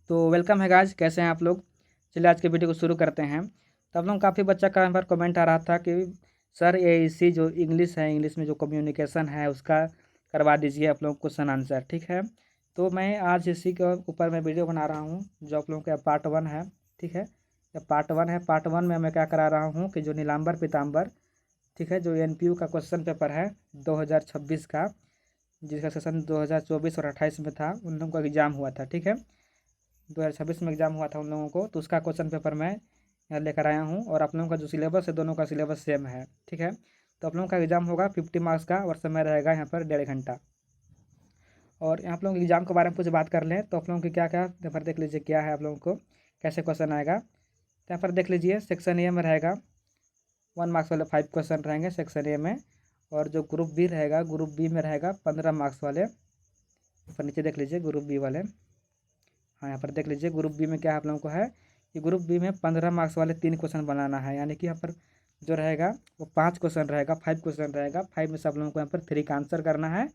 तो वेलकम है गाइस, कैसे हैं आप लोग। चलिए आज के वीडियो को शुरू करते हैं। तो आप लोग काफ़ी बच्चा का यहाँ पर कमेंट आ रहा था कि सर एईसी जो इंग्लिश है, इंग्लिश में जो कम्युनिकेशन है उसका करवा दीजिए आप लोग क्वेश्चन आंसर। ठीक है, तो मैं आज इसी के ऊपर मैं वीडियो बना रहा हूँ जो आप लोगों का पार्ट 1 है। ठीक है, यह पार्ट 1 है। पार्ट 1 में मैं क्या करा रहा हूँ कि जो नीलांबर पीताम्बर, ठीक है, जो एनपीयू का क्वेश्चन पेपर है 2026 का, जिसका सेशन 2024 और 28 में था, उन लोगों का एग्ज़ाम हुआ था। ठीक है, 2026 में एग्ज़ाम हुआ था उन लोगों को, तो उसका क्वेश्चन पेपर मैं यहाँ लेकर आया हूँ। और आप लोगों का जो सिलेबस है, दोनों का सिलेबस सेम है। ठीक है, तो आप लोगों का एग्ज़ाम होगा 50 मार्क्स का और समय रहेगा यहाँ पर 1.5 घंटा। और यहाँ आप लोगों के एग्ज़ाम के बारे में कुछ बात कर लें तो आप लोगों की क्या क्या यहाँ पर देख लीजिए, क्या है आप लोगों को कैसे क्वेश्चन आएगा। तो यहाँ पर देख लीजिए, सेक्शन ए में रहेगा 1 मार्क्स वाले 5 क्वेश्चन रहेंगे सेक्शन ए में। और जो ग्रुप बी रहेगा, ग्रुप बी में रहेगा 15 मार्क्स वाले। ऊपर नीचे देख लीजिए ग्रुप बी वाले। हाँ, यहाँ पर देख लीजिए ग्रुप बी में क्या आप लोगों को है कि ग्रुप बी में 15 मार्क्स वाले 3 क्वेश्चन बनाना है। यानी कि यहाँ पर जो रहेगा वो 5 क्वेश्चन रहेगा, 5 क्वेश्चन रहेगा। 5 में से आप लोगों को यहाँ पर 3 का आंसर करना है।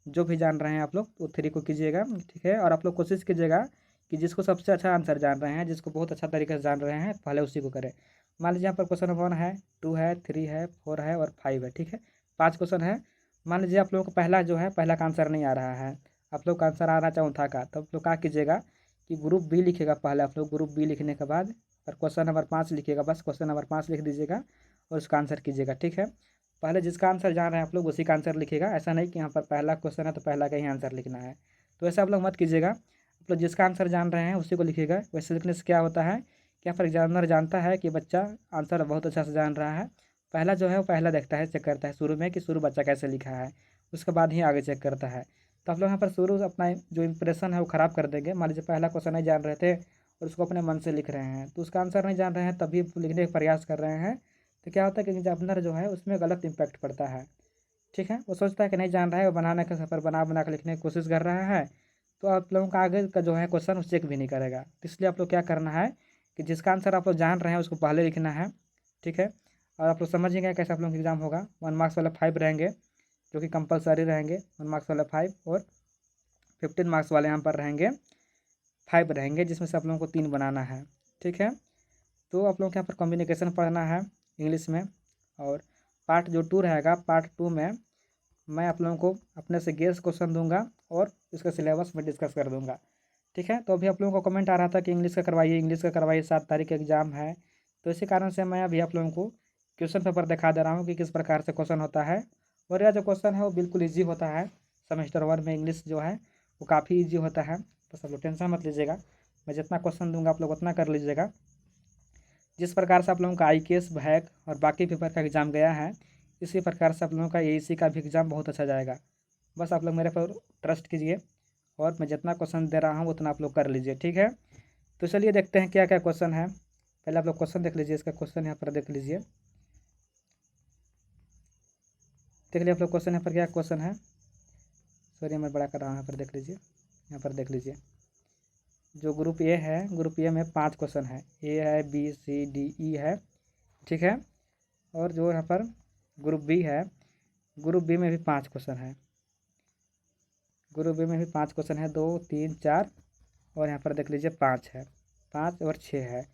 जो भी जान रहे हैं आप लोग वो 3 को कीजिएगा। ठीक है, और आप लोग कोशिश कीजिएगा कि जिसको सबसे अच्छा आंसर जान रहे हैं, जिसको बहुत अच्छा तरीके से जान रहे हैं, पहले उसी को करें। मान लीजिए यहाँ पर क्वेश्चन 1 है, 2 है, 3 है, 4 है और 5 है। ठीक है, 5 क्वेश्चन है। मान लीजिए आप लोगों को पहला जो है, पहला का आंसर नहीं आ रहा है, आप लोग का आंसर आ रहा है चौथा का, तब लोग क्या कीजिएगा कि ग्रुप बी लिखिएगा। पहले आप लोग ग्रुप बी लिखने के बाद और क्वेश्चन नंबर 5 लिखिएगा। बस क्वेश्चन नंबर 5 लिख दीजिएगा और उसका आंसर कीजिएगा। ठीक है, पहले जिसका आंसर जान रहे हैं आप लोग उसी का आंसर लिखिएगा। ऐसा नहीं कि यहाँ पर पहला क्वेश्चन है तो पहला का ही आंसर लिखना है, तो ऐसा आप लोग मत कीजिएगा। आप लोग जिसका आंसर जान रहे हैं उसी को लिखिएगा। वैसे लिखने से क्या होता है कि यहाँ पर एग्जामिनर जानता है कि बच्चा आंसर बहुत अच्छा से जान रहा है। पहला जो है वो पहला देखता है, चेक करता है शुरू में कि शुरू बच्चा कैसे लिखा है, उसके बाद ही आगे चेक करता है। तो आप लोग यहाँ पर शुरू से अपना जो इंप्रेशन है वो ख़राब कर देंगे। मान लीजिए पहला क्वेश्चन नहीं जान रहे थे और उसको अपने मन से लिख रहे हैं, तो उसका आंसर नहीं जान रहे हैं तभी लिखने का प्रयास कर रहे हैं, तो क्या होता है कि एग्जामिनर जो है उसमें गलत इम्पैक्ट पड़ता है। ठीक है, वो सोचता है कि नहीं जान रहा है, वो बनाने का सफ़र बना बना कर लिखने की कोशिश कर रहा है, तो आप लोगों का आगे का जो है क्वेश्चन वो चेक भी नहीं करेगा। तो इसलिए आप लोग क्या करना है कि जिसका आंसर आप लोग जान रहे हैं उसको पहले लिखना है। ठीक है, और आप लोग समझिएगा कैसे आप लोगों का एग्ज़ाम होगा। 1 मार्क्स वाला 5 रहेंगे जो कि कंपलसरी रहेंगे, 1 मार्क्स वाला 5, और 15 मार्क्स वाले यहाँ पर रहेंगे 5 रहेंगे, जिसमें से आप लोगों को 3 बनाना है। ठीक है, तो आप लोगों को यहाँ पर कम्युनिकेशन पढ़ना है इंग्लिश में। और पार्ट जो 2 रहेगा, पार्ट 2 में मैं आप लोगों को अपने से गेस क्वेश्चन दूंगा और इसका सिलेबस में डिस्कस कर दूंगा। ठीक है, तो अभी आप लोगों को कमेंट आ रहा था कि इंग्लिश का करवाइए, इंग्लिश का करवाइए, 7 तारीख का एग्जाम है, तो इसी कारण से मैं अभी आप लोगों को क्वेश्चन पेपर दिखा दे रहा हूँ कि किस प्रकार से क्वेश्चन होता है। और यह जो क्वेश्चन है वो बिल्कुल ईजी होता है। सेमेस्टर 1 में इंग्लिश जो है वो काफ़ी ईजी होता है, तो सब लोग टेंशन मत लीजिएगा। मैं जितना क्वेश्चन दूंगा आप लोग उतना कर लीजिएगा। जिस प्रकार से आप लोगों का IKS, भैक और बाकी पेपर का एग्ज़ाम गया है, इसी प्रकार से आप लोगों का एईसी का भी एग्ज़ाम बहुत अच्छा जाएगा। बस आप लोग मेरे पर ट्रस्ट कीजिए और मैं जितना क्वेश्चन दे रहा हूँ उतना आप लोग कर लीजिए। ठीक है, तो चलिए देखते हैं क्या क्या क्वेश्चन है। पहले आप लोग क्वेश्चन देख लीजिए, इसका क्वेश्चन यहाँ पर देख लीजिए। देख लीजिए आप लोग क्वेश्चन यहाँ पर क्या क्वेश्चन है। सॉरी मैं बड़ा कर रहा हूँ, यहाँ पर देख लीजिए। यहाँ पर देख लीजिए, जो ग्रुप ए है, ग्रुप ए में 5 क्वेश्चन है। ए है, बी सी डी ई है। ठीक है, और जो यहाँ पर ग्रुप बी है, ग्रुप बी में भी 5 क्वेश्चन है। ग्रुप बी में भी 5 क्वेश्चन है, 2, 3, 4 और यहाँ पर देख लीजिए 5 है, 5 और 6 है।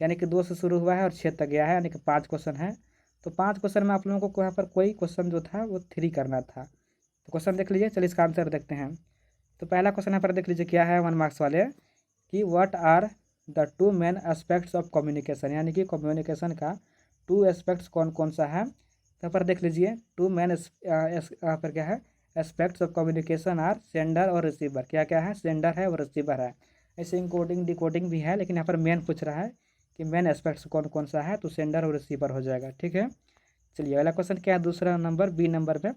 यानी कि 2 से शुरू हुआ है और 6 तक गया है, यानी कि 5 क्वेश्चन है। तो 5 क्वेश्चन में आप लोगों को यहाँ पर कोई क्वेश्चन जो था वो 3 करना था। तो क्वेश्चन देख लीजिए, चलिए इसका आंसर देखते हैं। तो पहला क्वेश्चन यहाँ पर देख लीजिए क्या है 1 मार्क्स वाले, कि what are the 2 main aspects of communication. यानी कि कम्युनिकेशन का 2 एस्पेक्ट्स कौन कौन सा है। यहाँ पर देख लीजिए 2 मेन यहाँ पर क्या है, aspects of communication are sender और रिसीवर। क्या क्या है, सेंडर है और रिसीवर है। ऐसे इंकोडिंग डिकोडिंग भी है, लेकिन यहाँ पर मेन पूछ रहा है कि मेन एस्पेक्ट्स कौन कौन सा है, तो सेंडर और रिसीवर हो जाएगा। ठीक है, चलिए अगला क्वेश्चन क्या है, दूसरा नंबर बी नंबर पे,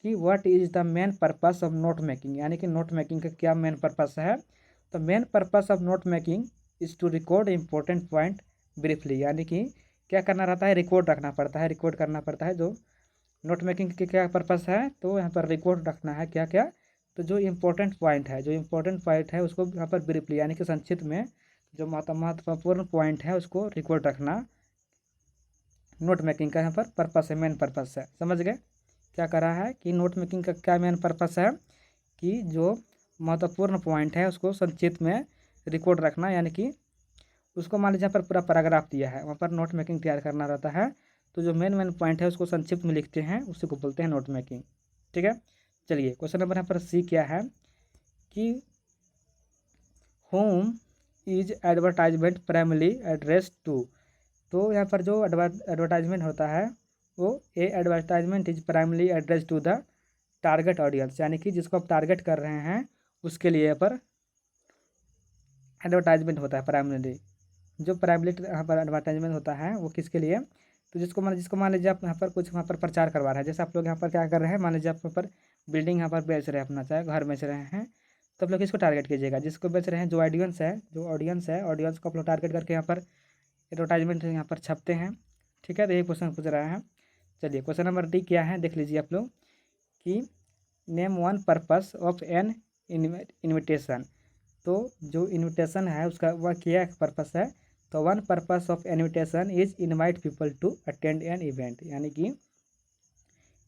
कि what is the main purpose of note making. यानी कि नोट मेकिंग का क्या मेन पर्पस है। तो main purpose of note making is to record important point briefly. यानी कि क्या करना रहता है, रिकॉर्ड रखना पड़ता है, रिकॉर्ड करना पड़ता है। जो नोट मेकिंग के क्या पर्पस है, तो यहाँ पर रिकॉर्ड रखना है क्या क्या, तो जो इम्पोर्टेंट पॉइंट है, जो इम्पोर्टेंट पॉइंट है उसको यहाँ पर ब्रीफली यानी कि संक्षिप्त में जो महत्वपूर्ण पॉइंट है उसको रिकॉर्ड रखना नोट मेकिंग का यहाँ पर पर्पस है, मेन पर्पस है। समझ गए क्या कर रहा है कि नोट मेकिंग का क्या मेन पर्पस है, कि जो महत्वपूर्ण पॉइंट है उसको संक्षिप्त में रिकॉर्ड रखना, यानी कि उसको मान लीजिए यहाँ पर पूरा पैराग्राफ दिया है, वहाँ पर नोट मेकिंग तैयार करना रहता है। तो जो मेन मेन पॉइंट है उसको संक्षिप्त में लिखते हैं, उसी को बोलते हैं नोट मेकिंग। ठीक है, चलिए क्वेश्चन नंबर यहाँ पर सी क्या है कि home is advertisement primary address to. तो यहाँ पर जो एडवर्टाइजमेंट होता है वो a advertisement is primary address to the target audience, यानी कि जिसको आप टारगेट कर रहे हैं उसके लिए यहाँ पर एडवर्टाइजमेंट होता है प्राइमरी। जो प्राइमरी यहाँ पर एडवर्टाइजमेंट होता है वो किसके लिए, तो जिसको मान लीजिए आप यहाँ पर कुछ वहाँ पर प्रचार करवा रहे हैं, जैसे आप लोग यहाँ पर क्या कर रहे हैं, मान लीजिए आप यहाँ पर बिल्डिंग यहाँ पर बेच रहे हैं अपना, चाहे घर बेच रहे हैं, तो आप लोग किसको टारगेट कीजिएगा, जिसको बेच रहे हैं, जो ऑडियंस को आप लोग टारगेट करके यहाँ पर एडवर्टाइजमेंट यहाँ पर छपते हैं। ठीक है, तो यही क्वेश्चन पूछ रहा है। चलिए क्वेश्चन नंबर डी क्या है देख लीजिए आप लोग कि name one purpose of an invitation. तो जो इन्विटेशन है उसका वह क्या पर्पस है, तो one purpose of invitation is invite people to attend an event, यानी कि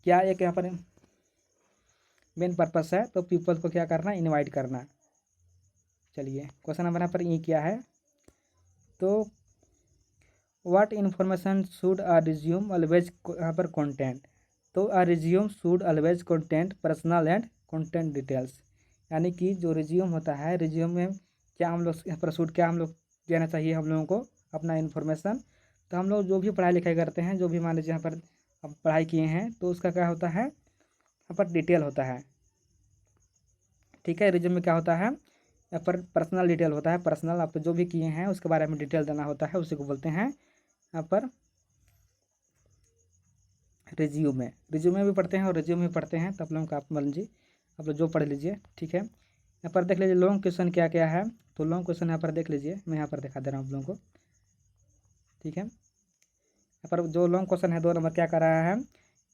क्या एक यहाँ पर मेन पर्पस है, तो पीपल को क्या करना, इनवाइट करना। चलिए क्वेश्चन नंबर यहाँ पर ये क्या है, तो what information should a resume always, यहाँ पर कंटेंट, तो a resume should always content personal and content details, यानी कि जो रिज्यूम होता है, रिज्यूम में क्या हम लोग यहाँ पर शुड क्या हम लोग देना चाहिए हम लोगों को अपना इन्फॉर्मेशन। तो हम लोग जो भी पढ़ाई लिखाई करते हैं, जो भी मान लीजिए यहाँ पर हम पढ़ाई किए हैं, तो उसका क्या होता है यहाँ पर डिटेल होता है। ठीक है, रिज्यूम में क्या होता है, यहाँ पर पर्सनल डिटेल होता है, पर्सनल आप जो भी किए हैं उसके बारे में डिटेल देना होता है, उसी को बोलते हैं यहाँ पर रिज्यूमे भी पढ़ते हैं और रिज्यूम भी पढ़ते हैं। तो आप लोगों का आप मान लीजिए आप लोग जो पढ़ लीजिए। ठीक है, यहाँ पर देख लीजिए लॉन्ग क्वेश्चन क्या क्या है, तो लॉन्ग क्वेश्चन यहाँ पर देख लीजिए, मैं यहाँ पर दिखा दे रहा हूँ आप लोगों को। ठीक है, यहाँ पर जो लॉन्ग क्वेश्चन है 2 नंबर क्या कर रहा है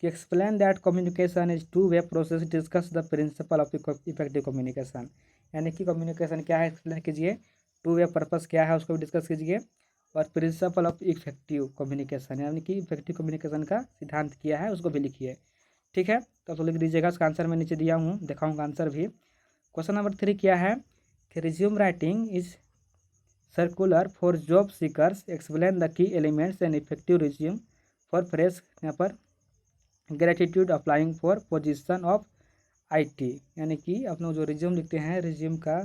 कि explain that communication is two way process, discuss the principle of effective communication, यानी कि कम्युनिकेशन क्या है एक्सप्लेन कीजिए, टू वे पर्पस क्या है उसको भी डिस्कस कीजिए, और प्रिंसिपल ऑफ इफेक्टिव कम्युनिकेशन, यानी कि इफेक्टिव कम्युनिकेशन का सिद्धांत किया है उसको भी लिखिए। ठीक है, तो आप लिख दीजिएगा, उसका आंसर मैं नीचे दिया हूँ, दिखाऊंगा आंसर भी। क्वेश्चन नंबर 3 क्या है कि resume writing is circular for job seekers, explain the key elements and effective resume for fresh, यहाँ पर gratitude applying for position of IT, यानी कि आप लोग जो रिज्यूम लिखते हैं, रिज्यूम का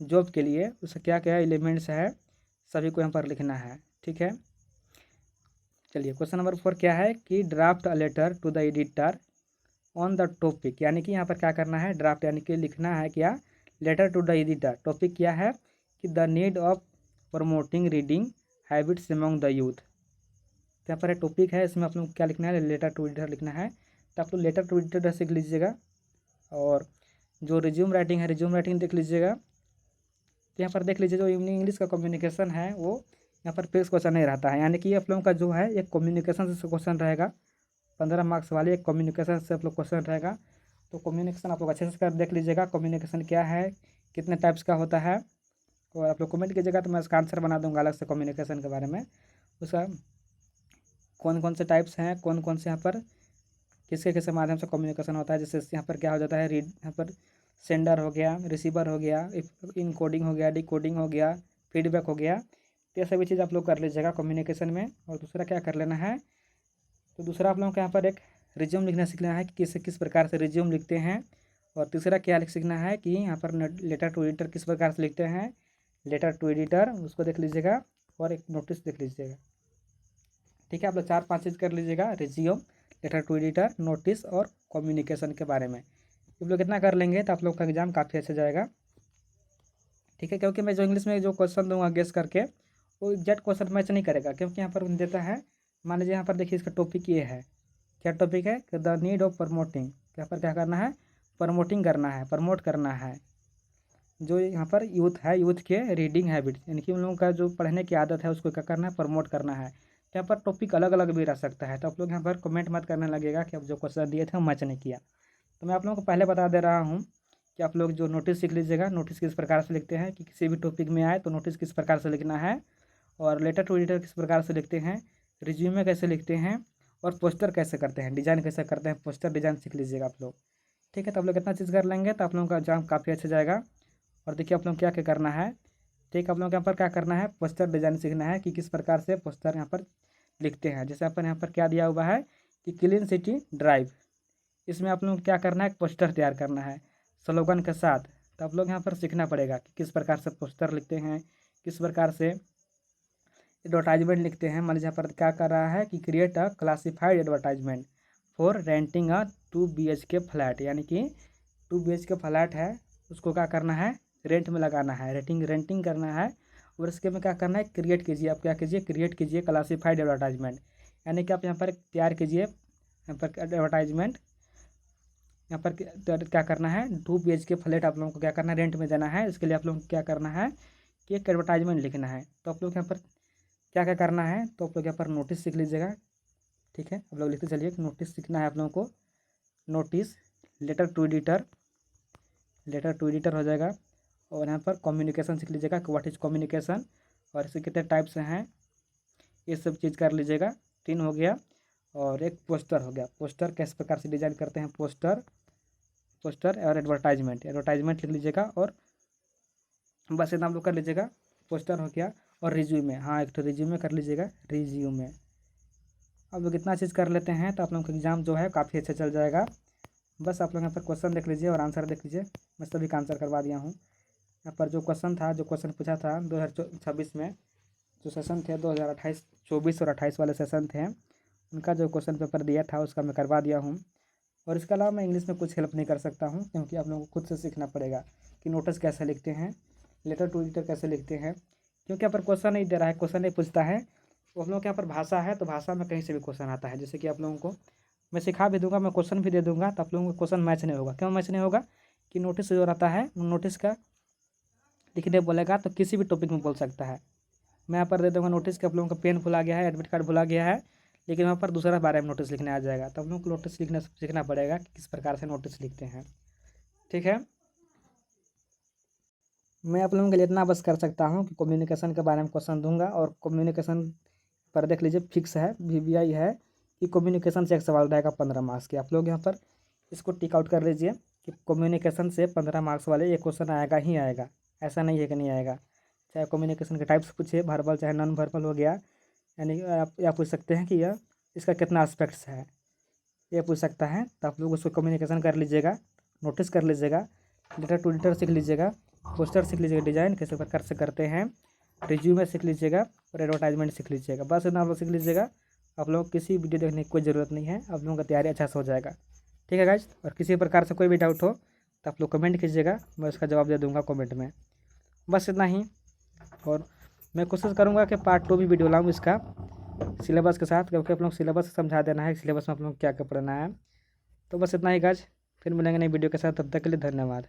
जॉब के लिए उसका क्या क्या एलिमेंट्स है सभी को यहाँ पर लिखना है। ठीक है, चलिए क्वेश्चन नंबर 4 क्या है कि draft a letter to the editor on the topic, यानी कि यहाँ पर क्या करना है, ड्राफ्ट यानी कि लिखना है क्या, letter to the editor, topic क्या है कि the need of promoting reading habits among the youth. तो यहाँ पर एक टॉपिक है, इसमें आप लोग क्या लिखना है, लेटर टू एडिटर लिखना है। तो आप लोग लेटर टू एडिटर सीख लीजिएगा, और जो रिज्यूम राइटिंग है, रिज्यूम राइटिंग देख लीजिएगा। तो यहाँ पर देख लीजिए जो इंग्लिश का कम्युनिकेशन है वो यहाँ पर फिक्स क्वेश्चन नहीं रहता है, यानी कि आप लोगों का जो है एक कम्युनिकेशन से क्वेश्चन रहेगा, 15 मार्क्स वाले एक कम्युनिकेशन से आप लोग क्वेश्चन रहेगा। तो कम्युनिकेशन आप लोग अच्छे से कर देख लीजिएगा, कम्युनिकेशन क्या है, कितने टाइप्स का होता है, और आप लोग कमेंट कीजिएगा तो मैं उसका आंसर बना दूंगा अलग से कम्युनिकेशन के बारे में, उसका कौन कौन से टाइप्स हैं, कौन कौन से यहाँ पर किसके किसके माध्यम से कम्युनिकेशन होता है। जैसे यहाँ पर क्या हो जाता है, रीड यहाँ पर सेंडर हो गया, रिसीवर हो गया, इनकोडिंग हो गया, डिकोडिंग हो गया, फीडबैक हो गया, तो ये सभी चीज़ आप लोग कर लीजिएगा कम्युनिकेशन में। और दूसरा क्या कर लेना है, तो दूसरा आप लोगों को यहाँ पर एक रिज्यूम लिखना सीखना है कि किस प्रकार से रिज्यूम लिखते हैं। और तीसरा क्या सीखना है कि यहाँ पर लेटर टू एडिटर किस प्रकार से लिखते हैं, लेटर टू एडिटर उसको देख लीजिएगा, और एक नोटिस देख लीजिएगा। ठीक है, आप लोग 4-5 चीज़ कर लीजिएगा, resume, letter to editor, notice और कम्युनिकेशन के बारे में। आप लोग कितना कर लेंगे तो आप लोग का एग्जाम काफ़ी अच्छा जाएगा। ठीक है, क्योंकि मैं जो इंग्लिश में जो क्वेश्चन दूंगा गेस करके वो एग्जैक्ट क्वेश्चन मैच नहीं करेगा, क्योंकि यहाँ पर देता है, मान लीजिए यहाँ पर देखिए इसका टॉपिक ये है, क्या टॉपिक है कि द नीड ऑफ प्रमोटिंग, यहाँ पर क्या करना है, प्रमोटिंग करना है, प्रमोट करना है जो यहाँ पर यूथ है, यूथ के रीडिंग हैबिट, यानी कि उन लोगों का जो पढ़ने की आदत है उसको क्या करना है, प्रमोट करना है। तो यहाँ पर टॉपिक अलग अलग भी रह सकता है, तो आप लोग यहाँ पर कमेंट मत करने लगेगा कि अब जो क्वेश्चन दिए थे वो मैच नहीं किया। तो मैं आप लोगों को पहले बता दे रहा हूँ कि आप लोग जो नोटिस सीख लीजिएगा, नोटिस किस प्रकार से लिखते हैं, कि किसी भी टॉपिक में आए तो नोटिस किस प्रकार से लिखना है, और लेटर टू एडिटर किस प्रकार से लिखते हैं, रिज्यूमे कैसे लिखते हैं, और पोस्टर कैसे करते हैं, डिज़ाइन कैसे करते हैं, पोस्टर डिज़ाइन सीख लीजिएगा आप लोग। ठीक है, तो आप लोग इतना चीज़ कर लेंगे तो आप लोगों का एग्जाम काफ़ी अच्छा जाएगा। और देखिए आप लोग क्या क्या करना है। ठीक, आप लोगों को यहाँ पर क्या करना है, पोस्टर डिजाइन सीखना है कि किस प्रकार से पोस्टर यहाँ पर लिखते हैं। जैसे अपन यहाँ पर क्या दिया हुआ है कि क्लीन सिटी ड्राइव, इसमें आप लोगों को क्या करना है, पोस्टर तैयार करना है स्लोगन के साथ। तो आप लोग यहाँ पर सीखना पड़ेगा कि किस प्रकार से पोस्टर लिखते हैं, किस प्रकार से एडवर्टाइजमेंट लिखते हैं। मान लीजिए यहाँ पर क्या कर रहा है कि create a classified advertisement for renting a 2 BHK flat, यानी कि 2 BHK फ्लैट है, उसको क्या करना है, रेंट में लगाना है, रेंटिंग करना है। और इसके में क्या करना है, क्रिएट कीजिए, आप क्या कीजिए, क्रिएट कीजिए क्लासिफाइड एडवर्टाइजमेंट, यानी कि आप यहाँ पर तैयार कीजिए यहाँ पर एडवर्टाइजमेंट। यहाँ पर क्या करना है, 2 BHK फ्लैट आप लोगों को क्या करना है, रेंट में देना है। इसके लिए आप लोगों को क्या करना है कि एक एडवर्टाइजमेंट लिखना है। तो आप लोग यहाँ पर क्या क्या करना है, तो आप लोग यहाँ पर नोटिस सीख लीजिएगा। ठीक है, आप लोग लिखते चलिए, नोटिस सीखना है आप लोगों को, नोटिस, लेटर टू एडिटर हो जाएगा। और यहाँ पर कम्युनिकेशन सीख लीजिएगा कि व्हाट इज कम्युनिकेशन, और इसके कितने टाइप्स हैं, ये सब चीज़ कर लीजिएगा। 3 हो गया। और एक पोस्टर हो गया, पोस्टर किस प्रकार से डिजाइन करते हैं, पोस्टर और एडवर्टाइजमेंट लिख लीजिएगा। और बस इतना आप लोग कर लीजिएगा, पोस्टर हो गया। और रिज्यूमे, हाँ एक तो रिज्यूमे कर लीजिएगा, रिज्यूमे। आप लोग इतना चीज़ कर लेते हैं तो आप लोगों का एग्ज़ाम जो है काफ़ी अच्छा चल जाएगा। बस आप लोग यहाँ पर क्वेश्चन देख लीजिए और आंसर देख लीजिए, मैं सभी का आंसर करवा दिया हूँ। यहाँ पर जो क्वेश्चन पूछा था 2026 में, जो सेशन थे 2024 और 28 वाले सेशन थे, उनका जो क्वेश्चन पेपर दिया था उसका मैं करवा दिया हूँ। और इसके अलावा मैं इंग्लिश में कुछ हेल्प नहीं कर सकता हूँ, क्योंकि आप लोगों को खुद से सीखना पड़ेगा कि नोटिस कैसे लिखते हैं, लेटर टू एडिटर कैसे लिखते हैं। क्योंकि यहाँ पर क्वेश्चन नहीं दे रहा है, क्वेश्चन नहीं पूछता है। तो आप लोगों के यहाँ पर भाषा है, तो भाषा में कहीं से भी क्वेश्चन आता है। जैसे कि आप लोगों को मैं सिखा भी दूंगा, मैं क्वेश्चन भी दे दूंगा, तो आप लोगों को क्वेश्चन मैच नहीं होगा। क्यों मैच नहीं होगा, कि नोटिस जो रहता है, नोटिस का लिखने बोलेगा तो किसी भी टॉपिक में बोल सकता है। मैं यहाँ पर दे दूँगा नोटिस के, आप लोगों का पेन भुला गया है, एडमिट कार्ड भुला गया है, लेकिन वहाँ पर दूसरा बारे में नोटिस लिखने आ जाएगा। तो आप लोगों को नोटिस लिखना सीखना पड़ेगा कि किस प्रकार से नोटिस लिखते हैं। ठीक है, मैं आप लोगों के लिए इतना बस कर सकता हूँ कि कम्युनिकेशन के बारे में क्वेश्चन दूंगा। और कम्युनिकेशन पर देख लीजिए फिक्स है, VBI है कि कम्युनिकेशन से एक सवाल रहेगा 15 मार्क्स के। आप लोग यहाँ पर इसको टिक आउट कर लीजिए कि कम्युनिकेशन से 15 मार्क्स वाले ये क्वेश्चन आएगा ही आएगा, ऐसा नहीं है कि नहीं आएगा। चाहे कम्युनिकेशन के टाइप्स पूछे, वर्बल चाहे नॉन वर्बल हो गया, यानी आप पूछ सकते हैं कि यह इसका कितना एस्पेक्ट्स है, ये पूछ सकता है। तो आप लोग उसको कम्युनिकेशन कर लीजिएगा, नोटिस कर लीजिएगा, लेटर टू एडिटर सीख लीजिएगा, पोस्टर सीख लीजिएगा, डिज़ाइन कैसे प्रकार से करते हैं, रिज्यूमे सीख लीजिएगा, और एडवर्टाइजमेंट सीख लीजिएगा। बस इतना आप लोग सीख लीजिएगा। आप लोग किसी वीडियो देखने की कोई ज़रूरत नहीं है, आप लोगों का तैयारी अच्छा से हो जाएगा। ठीक है गाइज, और किसी प्रकार से कोई भी डाउट हो तो आप लोग कमेंट कीजिएगा, मैं उसका जवाब दे दूँगा कमेंट में। बस इतना ही। और मैं कोशिश करूँगा कि पार्ट 2 भी वीडियो लाऊँ इसका सिलेबस के साथ, क्योंकि आप लोग सिलेबस समझा देना है, सिलेबस में आप लोग क्या क्या पढ़ना है। तो बस इतना ही गाइज, फिर मिलेंगे नई वीडियो के साथ, तब तक के लिए धन्यवाद।